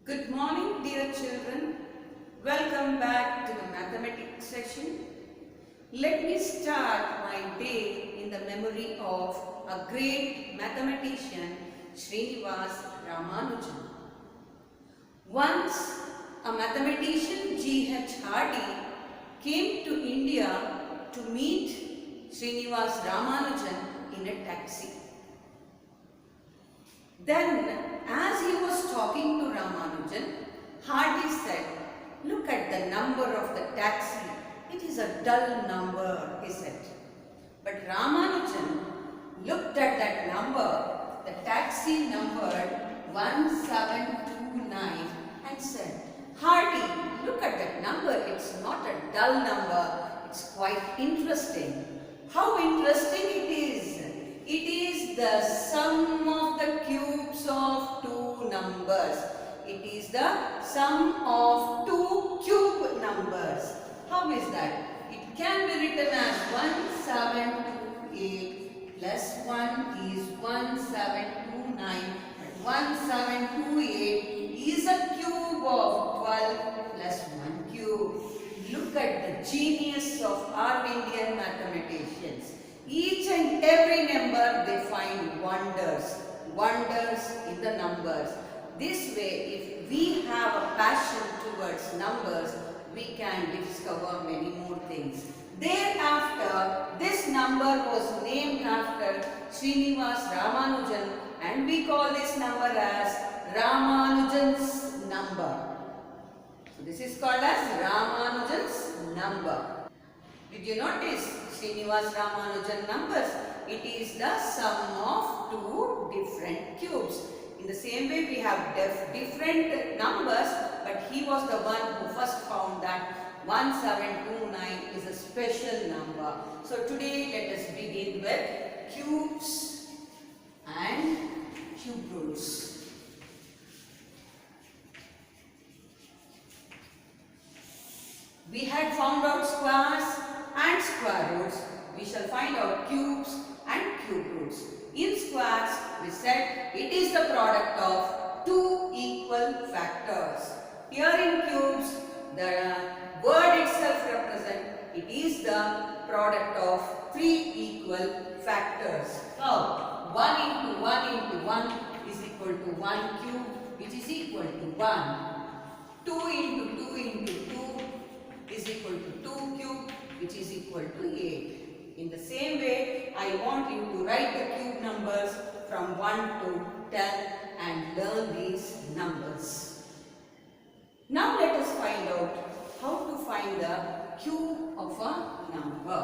Good morning, dear children. Welcome back to the mathematics session. Let me start my day in the memory of a great mathematician, Srinivas Ramanujan. Once, a mathematician G.H. Hardy came to India to meet Srinivas Ramanujan in a taxi. Then, as he was talking to Ramanujan, Hardy said, "Look at the number of the taxi. It is a dull number," he said. But Ramanujan looked at that number, the taxi numbered 1729, and said, "Hardy, look at that number. It's not a dull number. It's quite interesting." How interesting it is! It is the sum of the cubes of two numbers. It is the sum of two cube numbers. How is that? It can be written as 1728 plus 1 is 1729. And 1728 is a cube of 12 plus 1 cube. Look at the genius of our Indian mathematicians. Each and every number they find wonders in the numbers. This way, if we have a passion towards numbers, we can discover many more things. Thereafter, this number was named after Srinivas Ramanujan, and we call this number as Ramanujan's number. So this is called as Ramanujan's number. Did you notice Srinivas Ramanujan numbers? It is the sum of two different cubes. In the same way, we have different numbers, but he was the one who first found that 1729 is a special number. So today, let us begin with cubes and cube roots. We had found out squares and square roots. We shall find out cubes and cube roots. In squares, we said it is the product of two equal factors. Here in cubes, the word itself represents it is the product of three equal factors. Now, 1 into 1 into 1 is equal to 1 cube, which is equal to 1. 2 into 2 into 2 is equal to 2 cube, which is equal to 8. In the same way, I want you to write the cube numbers from 1 to 10 and learn these numbers. Now let us find out how to find the cube of a number.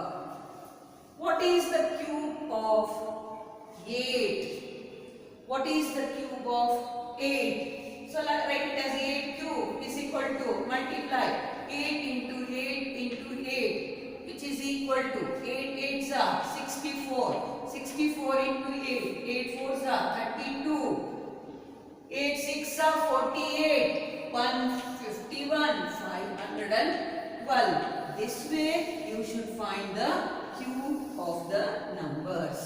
What is the cube of 8? What is the cube of 8? So let's write it as 8 cube is equal to multiply 8 into 8 into 8. Which is equal to 8 8s are 64. 64 into 8. 8 4s are 32. 8 6s are 48. 151. 512. This way you should find the cube of the numbers.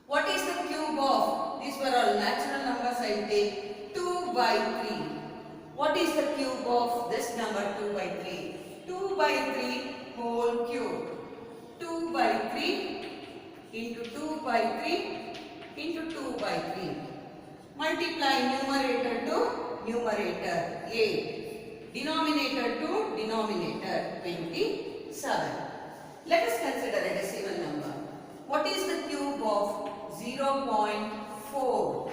What is the cube of? These were all natural numbers. I will take 2 by 3. What is the cube of this number 2 by 3? 2 by 3 whole cube. 2 by 3 into 2 by 3 into 2 by 3. Multiply numerator to numerator 8. Denominator to denominator 27. Let us consider a decimal number. What is the cube of 0.4?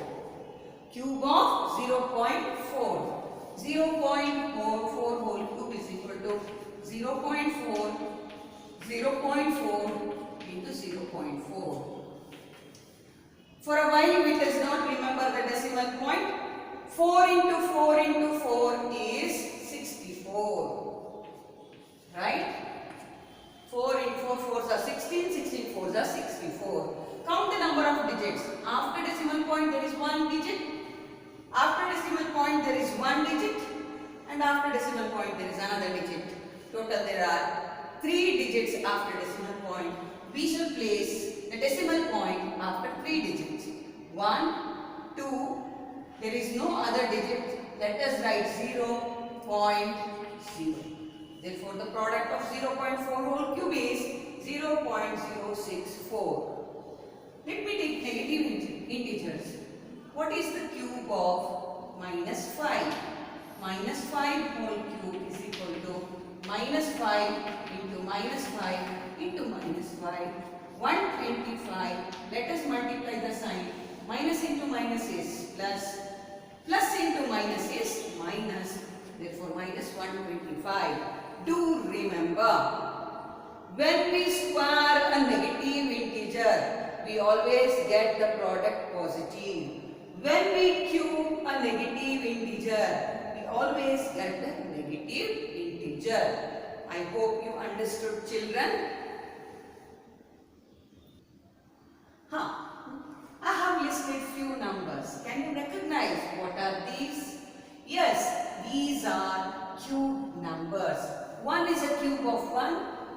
Cube of 0.4. 0.44 whole cube is equal to 0.4 into 0.4. For a while we does not remember the decimal point. 4 into 4 into 4 is 64. Right? 4 into 4 4s are 16, 16 4s are 64. Count the number of digits. After decimal point there is one digit. After decimal point there is one digit, and after decimal point there is another digit. Total there are 3 digits after decimal point. We shall place the decimal point after 3 digits. 1, 2, there is no other digit let us write 0.0. Therefore, the product of 0.4 whole cube is 0.064. Let me take negative integers. What is the cube of minus 5? Minus 5 whole cube is equal to minus 5 into minus 5 into minus 5. 125. Let us multiply the sign. Minus into minus is plus. Plus into minus is minus. Therefore, minus 125. Do remember, when we square a negative integer, we always get the product positive. When we cube a negative integer, we always get the negative integer. I hope you understood, children. I have listed few numbers. Can you recognize what are these? Yes, these are cube numbers. 1 is a cube of 1,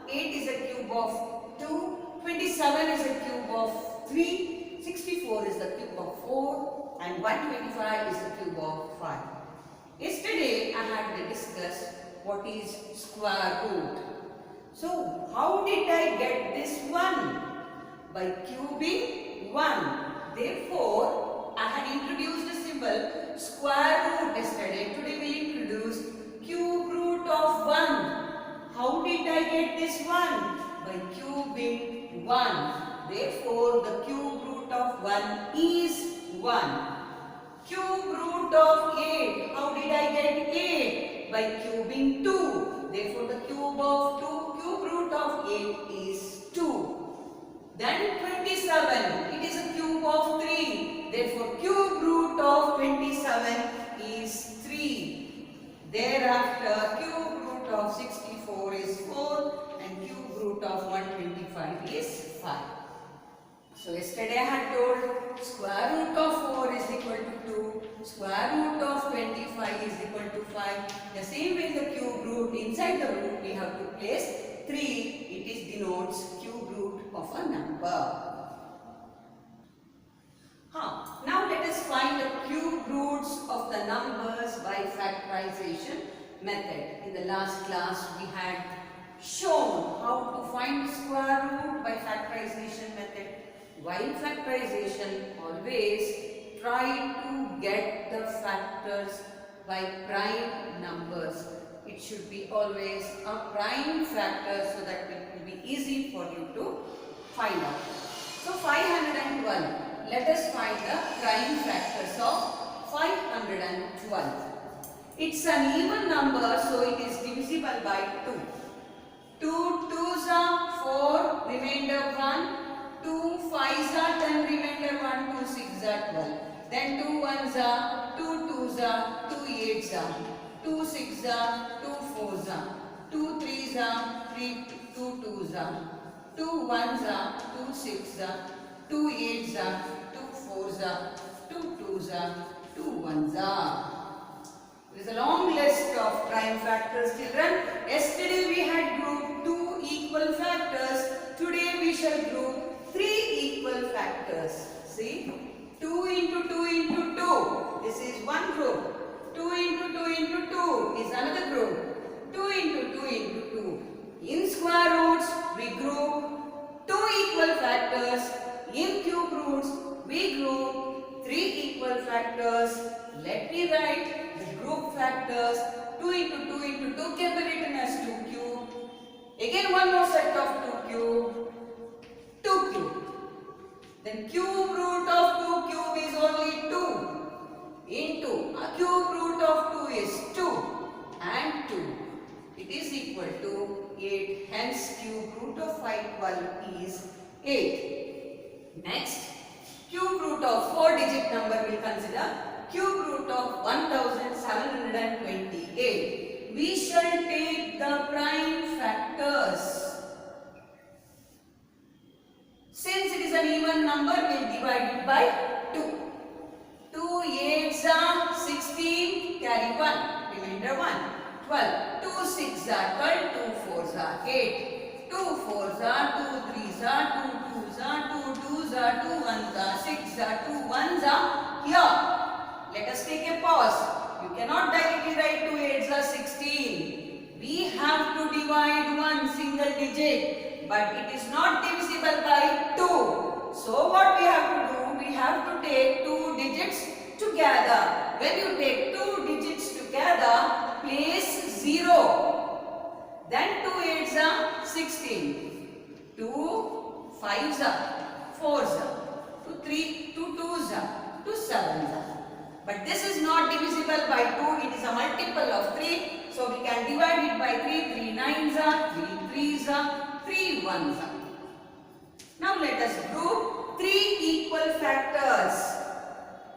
8 is a cube of 2, 27 is a cube of 3, 64 is the cube of 4, and 125 is the cube of 5. Yesterday I had discussed what is square root. So how did I get this 1? By cubing 1. Therefore, I had introduced a symbol square root yesterday. Today we introduce cube root of 1. How did I get this 1? By cubing 1. Therefore, the cube root of 1 is 1. Cube root of 8. How did I get 8? By cubing 2. Therefore, the cube root of 8 is 2. Then 27. It is a cube of 3. Therefore, cube root of 27 is 3. Thereafter, cube root of 64 is 4 and cube root of 125 is 5. So yesterday I had told square root of 4 is equal to 2, square root of 25 is equal to 5. The same way the cube root, inside the root we have to place 3. It is denotes cube root of a number. Now let us find the cube roots of the numbers by factorization method. In the last class we had shown how to find the square root by factorization method. While factorization, always try to get the factors by prime numbers. It should be always a prime factor so that it will be easy for you to find out. So 512. Let us find the prime factors of 512. It's an even number, so it is divisible by 2. 2 2s are 4, remainder 1. 2 5s are 10, remainder 1. 2 6s are 12. Then 2 1s are 2 2s are 2 8s are 2 6s are 2 4s are 2 3s are 3 2 2s are 2 1s are 2 6s are 2 8s are 2 4s are 2 2s are 2 1s are. There is a long list of prime factors, children. Yesterday we had grouped 2 equal factors. Today we shall group 3 equal factors. See, 2 into 2 into 2. This is one group. 2 into 2 into 2 is another group. 2 into 2 into 2. In square roots we group 2 equal factors. In cube roots we group 3 equal factors. Let me write the group factors. 2 into 2 into 2 can be written as 2 cube. Again one more set of 2 cube. 2 cube. Then cube root of 2 cube is only 2 into a cube root of 2 is 2 and 2. It is equal to 8. Hence cube root of 512 is 8. Next, cube root of 4-digit number we will consider. Cube root of 1728. We shall take the prime factors. Since it is an even number, we will divide it by 2. 2 8s are 16, carry 1, remainder 1. 12. 2 6s are 12, 2 4s are 8. 2 4s are 2 3s are 2 2s are 2 2s are 2 1s are 6 are 2 1s are here. Let us take a pause. You cannot directly write 2 8s are 16. We have to divide one single digit, but it is not divisible by 2. So what we have to do? We have to take two digits together. When you take two digits together, place 0. Then 2 8s are 16. 2 5s are 4s are 2 3 2 2s are 2 7s are. But this is not divisible by 2. It is a multiple of 3. So we can divide it by 3. 3 9s are 3 3s are 3 1s are. Now let us group 3 equal factors.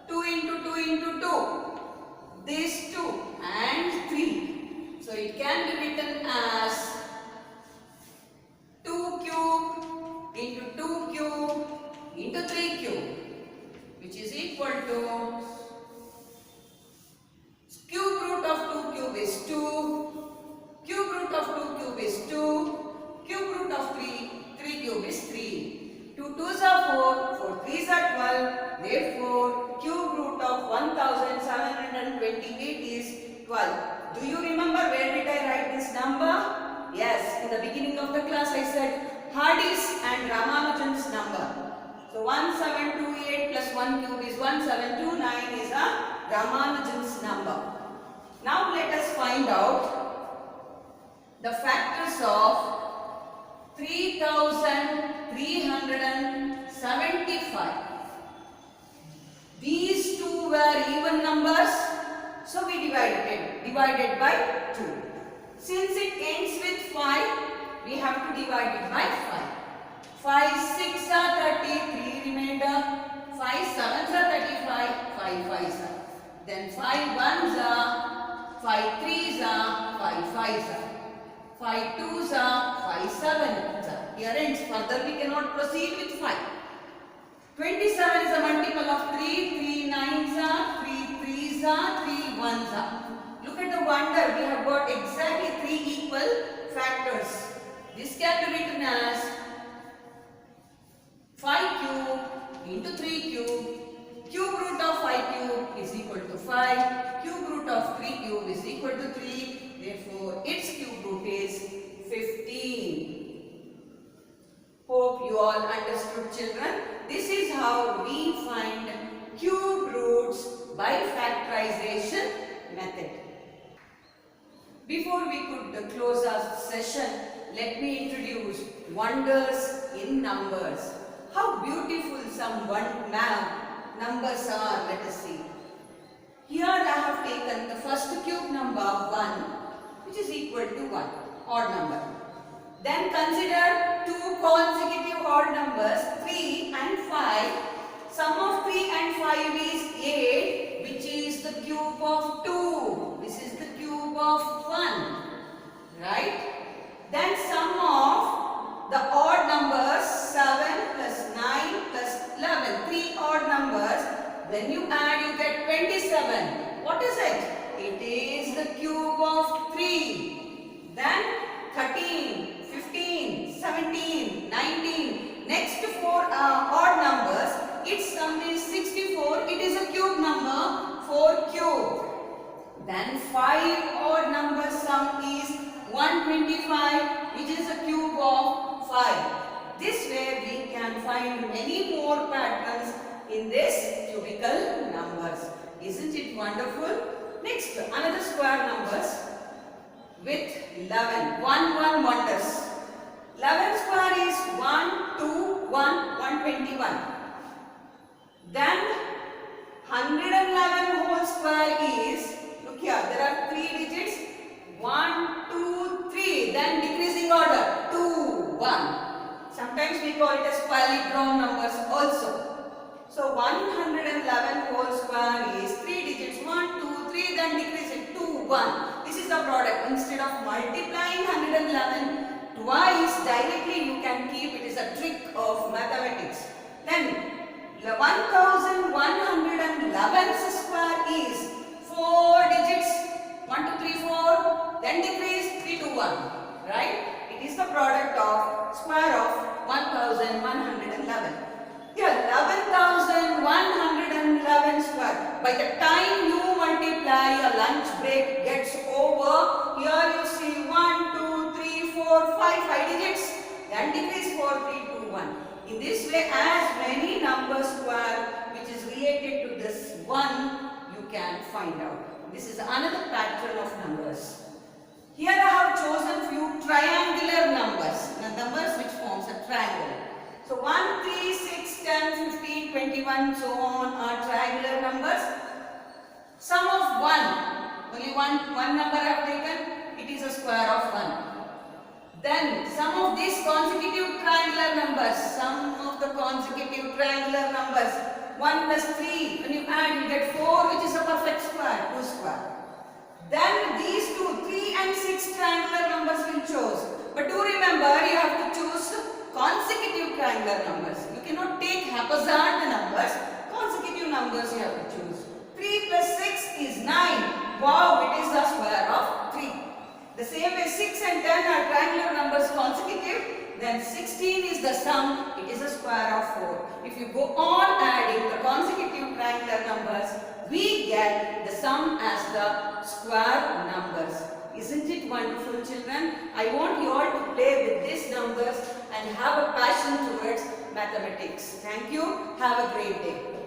2 into 2 into 2. These 2 and 3. So it can be written as 2 cube into 2 cube into 3 cube, which is equal to cube root of 2 cube is 2, cube root of 2 cube is 2, cube root of 3 cube is 3. 2 2s are 4, 4 3s are 12, therefore cube root of 1728 is 12. Do you remember where did I write this number? Yes, in the beginning of the class I said Hardy's and Ramanujan's number. So 1728 plus 1 cube is 1729 is a Ramanujan's number. Now let us find out the factors of 3375. These two were even numbers, so we divided by 2. Since it ends with 5, we have to divide it by 5. 5 6 are 33 remainder, 5 7s are 35, 5 5s are. Then 5 1s are, 5 3s are, 5 5s are. 5 2s are, 5 7s are. Here ends. Further we cannot proceed with 5. 27 is a multiple of 3. 3 9s are, 3 3s are, 3 1s are. Look at the wonder. We have got exactly 3 equal factors. This can be written as 5 cube into 3 cube. Cube root of 5 cube is equal to 5. Cube root of 3 cube is equal to 3. Therefore, its cube root is 15. Hope you all understood, children. This is how we find cube roots by factorization method. Before we could close our session, let me introduce wonders in numbers. How beautiful some numbers are, let us see. Here I have taken the first cube number 1, which is equal to 1, odd number. Then consider two consecutive odd numbers 3 and 5. Sum of 3 and 5 is 8, which is the cube of 2. This is the cube of 1. Right? Then sum of the odd numbers 7 plus 9 plus 11. 3 odd numbers. When you add, you get 27. What is it? It is the cube of 3. Then 13. 15, 17, 19. Next 4 odd numbers, its sum is 64. It is a cube number, 4 cube. Then 5 odd number sum is 125, which is a cube of 5. This way we can find many more patterns in this cubical numbers. Isn't it wonderful? Next, another square numbers with 11. 1 1 wonders. 11 square is 1, 2, 1, 121. Then 111 whole square is, look here, there are 3 digits. 1, 2, 3. Then decreasing order. 2, 1. Sometimes we call it as palindrome numbers also. So 111 whole square is 3 digits. 1, 2, 3. Then decrease it. 2, 1. This is the product. Instead of multiplying 111 twice directly, you can keep it is a trick of mathematics. Then 1111 square is 4 digits. 1, 2, 3, 4. Then decrease 3 to 1. Right? It is the product of square of 1111. Here 11,111 square. By the time you multiply lunch break gets over, here you see 1, 2, 3, 4, 5, 5 digits. Then decrease 4, 3, 2, 1. In this way, as many numbers square which is related to this 1, you can find out. This is another pattern of numbers. Here I have chosen few triangular numbers, numbers which forms a triangle. So 1, 3, 6, 10, 15, 21, so on are triangular numbers. Sum of 1, only one number I have taken, it is a square of 1. Then sum of these consecutive triangular numbers, sum of the consecutive triangular numbers, 1 plus 3, when you add you get 4 which is a perfect square, 2 square. Then these two, 3 and 6 triangular numbers will choose. But do remember, you have to choose consecutive triangular numbers. You cannot take haphazard numbers, consecutive numbers you have to choose. 3 plus 6 is 9. Wow, it is the square of 3. The same way 6 and 10 are triangular numbers consecutive. Then 16 is the sum, it is a square of 4. If you go on adding the consecutive triangular numbers, we get the sum as the square numbers. Isn't it wonderful, children? I want you all to play with these numbers and have a passion towards mathematics. Thank you. Have a great day.